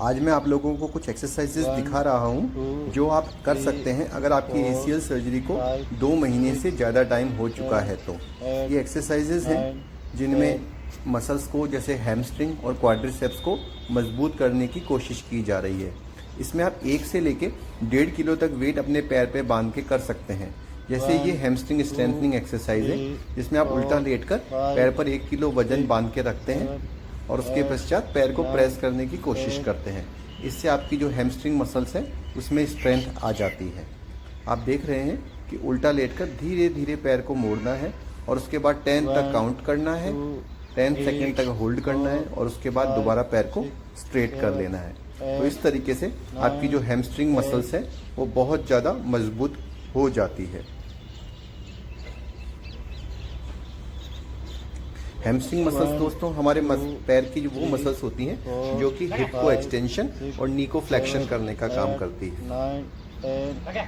आज मैं आप लोगों को कुछ एक्सरसाइजेस दिखा रहा हूँ जो आप कर सकते हैं अगर आपकी ACL सर्जरी को 2 महीने से ज़्यादा टाइम हो चुका है। तो ये एक्सरसाइजेस हैं जिनमें मसल्स को जैसे हैमस्ट्रिंग और क्वाड्रिसेप्स को मजबूत करने की कोशिश की जा रही है। इसमें आप 1 से लेके 1.5 किलो तक वेट अपने पैर पे बांध के कर सकते हैं। जैसे ये हैमस्ट्रिंग स्ट्रेंथनिंग एक्सरसाइज है जिसमें आप उल्टा लेटकर पैर पर 1 किलो वजन बांध के रखते हैं और उसके पश्चात पैर को प्रेस करने की कोशिश करते हैं। इससे आपकी जो हैमस्ट्रिंग मसल्स है उसमें स्ट्रेंथ आ जाती है। आप देख रहे हैं कि उल्टा लेटकर धीरे धीरे पैर को मोड़ना है और उसके बाद 10 तक काउंट करना है, 10 सेकेंड तक होल्ड करना है और उसके बाद दोबारा पैर को स्ट्रेट कर लेना है। तो इस तरीके से आपकी जो हैमस्ट्रिंग मसल्स है वो बहुत ज़्यादा मजबूत हो जाती है। हैमस्ट्रिंग मसल्स दोस्तों हमारे पैर की जो वो मसल्स होती हैं जो कि हिप को एक्सटेंशन और नी को फ्लेक्शन करने का काम करती है।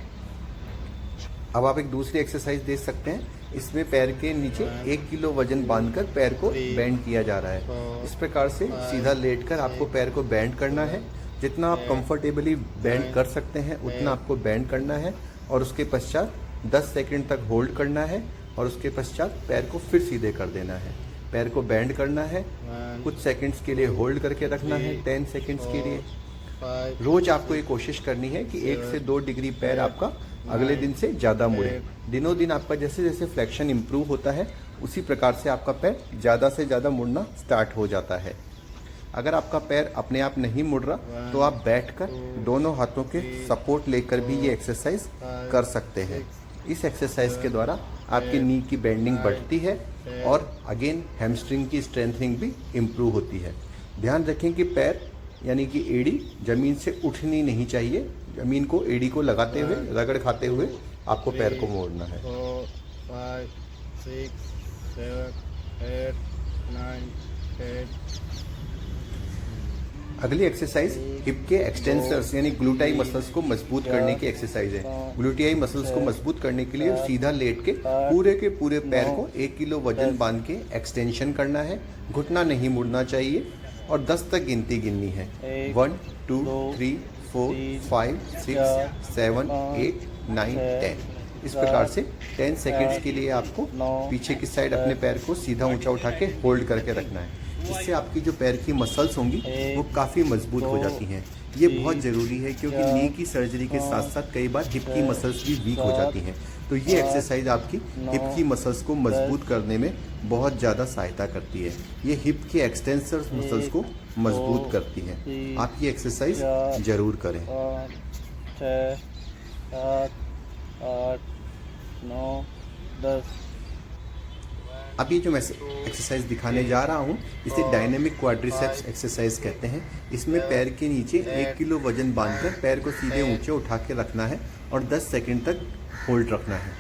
अब आप एक दूसरी एक्सरसाइज देख सकते हैं। इसमें पैर के नीचे 1 किलो वजन बांधकर पैर को बेंड किया जा रहा है। इस प्रकार से सीधा लेटकर आपको पैर को बेंड करना है। जितना आप कंफर्टेबली बेंड कर सकते हैं उतना आपको बेंड करना है और उसके पश्चात 10 सेकंड तक होल्ड करना है और उसके पश्चात पैर को फिर सीधे कर देना है। पैर को बेंड करना है, कुछ सेकंड्स के लिए होल्ड करके रखना है, 10 सेकंड्स के लिए। रोज आपको ये कोशिश करनी है कि 1 से 2 डिग्री पैर आपका अगले दिन से ज़्यादा मुड़े। दिनों दिन आपका जैसे जैसे फ्लेक्शन इंप्रूव होता है उसी प्रकार से आपका पैर ज़्यादा से ज़्यादा मुड़ना स्टार्ट हो जाता है। अगर आपका पैर अपने आप नहीं मुड़ रहा तो आप बैठकर दोनों हाथों के सपोर्ट लेकर भी ये एक्सरसाइज कर सकते हैं। इस एक्सरसाइज के द्वारा आपकी नी की बेंडिंग बढ़ती है और अगेन हैमस्ट्रिंग की स्ट्रेंथनिंग भी इम्प्रूव होती है। ध्यान रखें कि पैर यानी कि एड़ी ज़मीन से उठनी नहीं चाहिए। ज़मीन को एड़ी को लगाते हुए रगड़ खाते हुए आपको पैर को मोड़ना है। 4, 5, 6, 7, 8, 9, 10। अगली एक्सरसाइज हिप के एक्सटेंसर्स यानी ग्लूटाई मसल्स को मजबूत करने की एक्सरसाइज है। ग्लूटाई मसल्स को मजबूत करने के लिए सीधा लेट के पूरे पैर को 1 किलो वजन बांध के एक्सटेंशन करना है। घुटना नहीं मुड़ना चाहिए और 10 तक गिनती गिननी है। 1, 2, 3, 4, 5, 6, 7, 8, 9, 10। इस प्रकार से 10 सेकेंड्स के लिए आपको पीछे की साइड अपने पैर को सीधा ऊंचा उठा के होल्ड करके रखना है। इससे आपकी जो पैर की मसल्स होंगी वो काफ़ी मजबूत हो जाती हैं। ये बहुत ज़रूरी है क्योंकि नी की सर्जरी के साथ साथ कई बार हिप की मसल्स भी वीक हो जाती हैं। तो ये एक्सरसाइज आपकी हिप की मसल्स को मजबूत करने में बहुत ज़्यादा सहायता करती है। ये हिप के एक्सटेंसर्स मसल्स को मजबूत करती है। आप ये एक्सरसाइज ज़रूर करें। 6, 7, 8, 9, 10। अब ये जो मैं एक्सरसाइज दिखाने जा रहा हूँ इसे डायनेमिक क्वाड्रिसेप्स एक्सरसाइज कहते हैं। इसमें पैर के नीचे 1 किलो वजन बांधकर पैर को सीधे ऊंचे उठा के रखना है और 10 सेकंड तक होल्ड रखना है।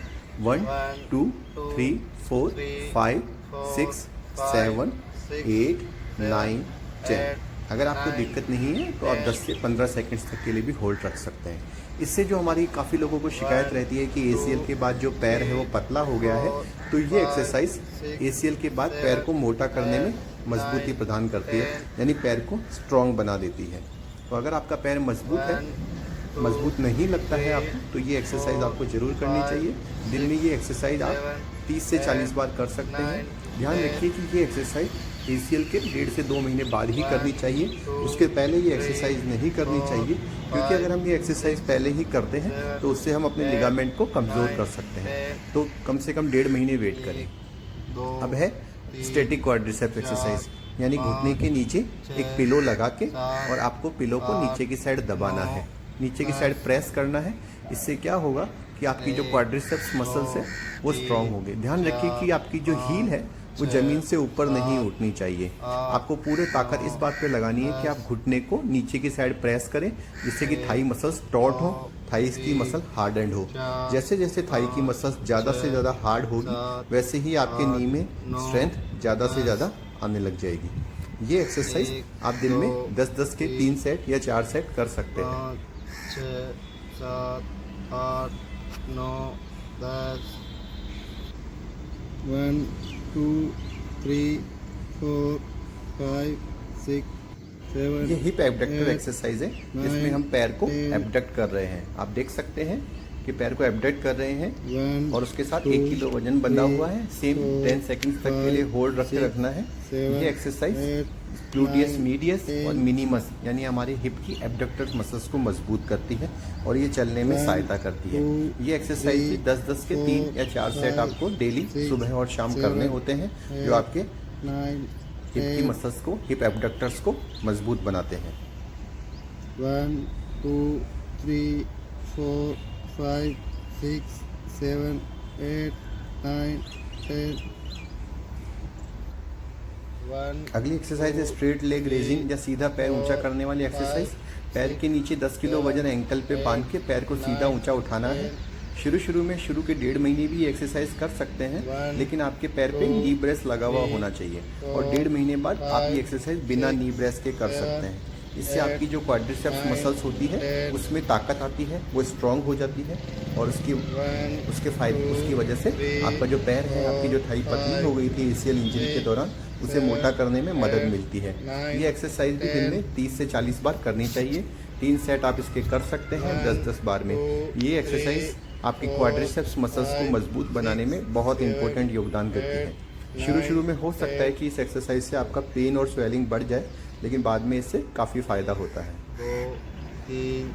1, 2, 3, 4, 5, 6, 7, 8, 9, 10। अगर आपको दिक्कत नहीं है तो आप 10 से 15 सेकंड्स तक के लिए भी होल्ड रख सकते हैं। इससे जो हमारी काफ़ी लोगों को शिकायत रहती है कि ACL के बाद जो पैर है वो पतला हो गया है, तो ये एक्सरसाइज ACL के बाद पैर को मोटा करने में मजबूती प्रदान करती है, यानी पैर को स्ट्रॉन्ग बना देती है। तो अगर आपका पैर मजबूत नहीं लगता है आपको, तो ये एक्सरसाइज आपको ज़रूर करनी चाहिए। दिन में ये एक्सरसाइज आप 30 से 40 बार कर सकते हैं। ध्यान रखिए कि ये एक्सरसाइज ACL के 1.5 से 2 महीने बाद ही करनी चाहिए। उसके पहले ये एक्सरसाइज नहीं करनी चाहिए क्योंकि अगर हम ये एक्सरसाइज पहले ही करते हैं तो उससे हम अपने लिगामेंट को कमज़ोर कर सकते हैं। तो कम से कम 1.5 महीने वेट करें। अब है स्टैटिक क्वाड्रिसेप्स एक्सरसाइज, यानी घुटने के नीचे एक पिलो लगा के और आपको पिलो को नीचे की साइड दबाना है, नीचे की साइड प्रेस करना है। इससे क्या होगा कि आपकी जो क्वाड्रिसेप्स मसल्स है वो स्ट्रांग होंगे। ध्यान रखिए कि आपकी जो हील है वो ज़मीन से ऊपर नहीं उठनी चाहिए। आपको पूरे ताकत इस बात पे लगानी है कि आप घुटने को नीचे की साइड प्रेस करें जिससे कि थाई मसल्स टॉट हो, थाइस की मसल हार्डन्ड हो। जैसे जैसे थाई की मसल्स ज़्यादा से ज़्यादा हार्ड होगी वैसे ही आपके नी में स्ट्रेंथ ज़्यादा से ज़्यादा आने लग जाएगी। ये एक्सरसाइज आप दिन में 10-10 के 3 सेट या 4 सेट कर सकते हैं। 6, 7, 8, 9, 10। 1, 2, 3, 4, 5, 6, 7 ये हिप एबडक्टर एक्सरसाइज है जिसमें हम पैर को एबडक्ट कर रहे हैं। आप देख सकते हैं कि पैर को एबडक्ट कर रहे हैं 1 और उसके साथ 1 किलो वजन बंधा हुआ है। सेम 10 सेकंड्स तक के लिए होल्ड रख के रखना है। ये एक्सरसाइज ग्लूटियस मीडियस और मिनिमस यानी हमारे हिप की एबडक्टर मसल्स को मजबूत करती है और ये चलने में सहायता करती है। ये एक्सरसाइज भी 10-10 के 3 या 4 सेट आपको डेली सुबह और शाम करने होते हैं जो आपके 9 हिप की मसल्स को, हिप एबडक्टर्स को मजबूत बनाते हैं। 1 2 3 4 5 6 7 8 9 10 1 अगली एक्सरसाइज है स्ट्रेट लेग रेजिंग या सीधा पैर ऊंचा करने वाली एक्सरसाइज। पैर के नीचे 10 किलो वजन एंकल पे बांध के पैर को सीधा ऊंचा उठाना है। शुरू के 1.5 महीने भी ये एक्सरसाइज कर सकते हैं, लेकिन आपके पैर पे नी ब्रेस लगा हुआ होना चाहिए और 1.5 महीने बाद आप ये एक्सरसाइज बिना नी ब्रेस के कर सकते हैं। इससे आपकी जो क्वाड्रिसेप्स मसल्स होती है उसमें ताकत आती है, वो स्ट्रांग हो जाती है और उसकी वजह से आपका जो पैर है, आपकी जो थाई पतली हो गई थी ACL इंजरी के दौरान, उसे मोटा करने में मदद मिलती है। ये एक्सरसाइज भी दिन में 30 से 40 बार करनी चाहिए। 3 सेट आप इसके कर सकते हैं 10-10 बार में। ये एक्सरसाइज आपकी क्वाड्रिसेप्स मसल्स को मजबूत बनाने में बहुत इंपॉर्टेंट योगदान देती है। शुरू में हो सकता है कि इस एक्सरसाइज से आपका पेन और स्वेलिंग बढ़ जाए, लेकिन बाद में इससे काफ़ी फ़ायदा होता है। 2 3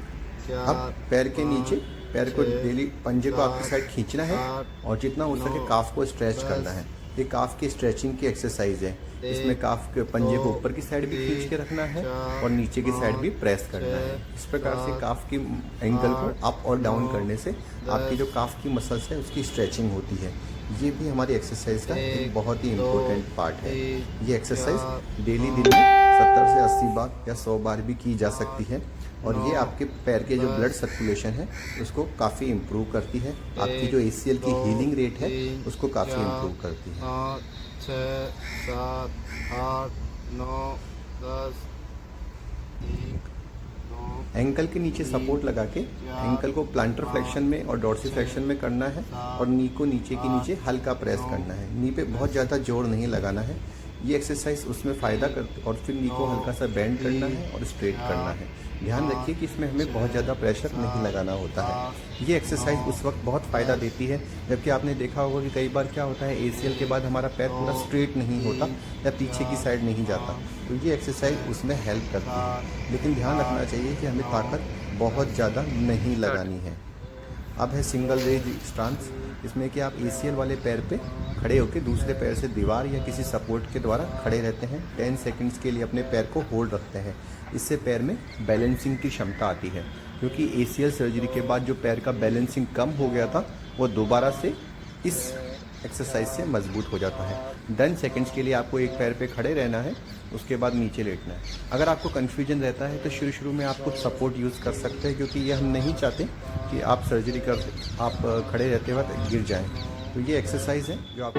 4 अब पैर के नीचे पैर को डेली पंजे को आपकी साइड खींचना है और जितना हो सके काफ को स्ट्रेच करना है। ये काफ की स्ट्रेचिंग की एक्सरसाइज है। इसमें काफ के पंजे को ऊपर की साइड भी खींच के रखना है और नीचे की साइड भी प्रेस करना है। इस प्रकार से काफ की एंकल को अप और डाउन करने से आपकी जो काफ की मसल्स है उसकी स्ट्रेचिंग होती है। ये भी हमारी एक्सरसाइज का एक बहुत ही इम्पोर्टेंट पार्ट है। ये एक्सरसाइज डेली दिन में 70 से 80 बार या 100 बार भी की जा सकती है और ये आपके पैर के जो ब्लड सर्कुलेशन है उसको काफ़ी इम्प्रूव करती है। आपकी जो ACL की हीलिंग रेट है उसको काफ़ी इम्प्रूव करती है। 5 6 7 8 9 10 एंकल के नीचे सपोर्ट लगा के एंकल को प्लांटर फ्लेक्शन में और डॉर्सी फ्लेक्शन में करना है और नी को नीचे के नीचे हल्का प्रेस करना है। नी पे बहुत ज़्यादा जोर नहीं लगाना है। ये एक्सरसाइज उसमें फ़ायदा करते और फिर नी को हल्का सा बेंड करना है और स्ट्रेट करना है। ध्यान रखिए कि इसमें हमें बहुत ज़्यादा प्रेशर नहीं लगाना होता है। ये एक्सरसाइज उस वक्त बहुत फ़ायदा देती है जबकि आपने देखा होगा कि कई बार क्या होता है ACL के बाद हमारा पैर पूरा स्ट्रेट नहीं होता या पीछे की साइड नहीं जाता, तो ये एक्सरसाइज उसमें हेल्प करती है। लेकिन ध्यान रखना चाहिए कि हमें ताकत बहुत ज़्यादा नहीं लगानी है। अब है सिंगल रेज स्टांस। इसमें कि आप ACL वाले पैर पे खड़े होकर दूसरे पैर से दीवार या किसी सपोर्ट के द्वारा खड़े रहते हैं। 10 सेकंड्स के लिए अपने पैर को होल्ड रखते हैं। इससे पैर में बैलेंसिंग की क्षमता आती है, क्योंकि ACL सर्जरी के बाद जो पैर का बैलेंसिंग कम हो गया था वो दोबारा से इस एक्सरसाइज से मजबूत हो जाता है। 10 सेकंड्स के लिए आपको एक पैर पे खड़े रहना है, उसके बाद नीचे लेटना है। अगर आपको कन्फ्यूजन रहता है तो शुरू में आप कुछ सपोर्ट यूज़ कर सकते हैं, क्योंकि ये हम नहीं चाहते कि आप सर्जरी कर आप खड़े रहते वक्त गिर जाएं। तो ये एक्सरसाइज है जो आप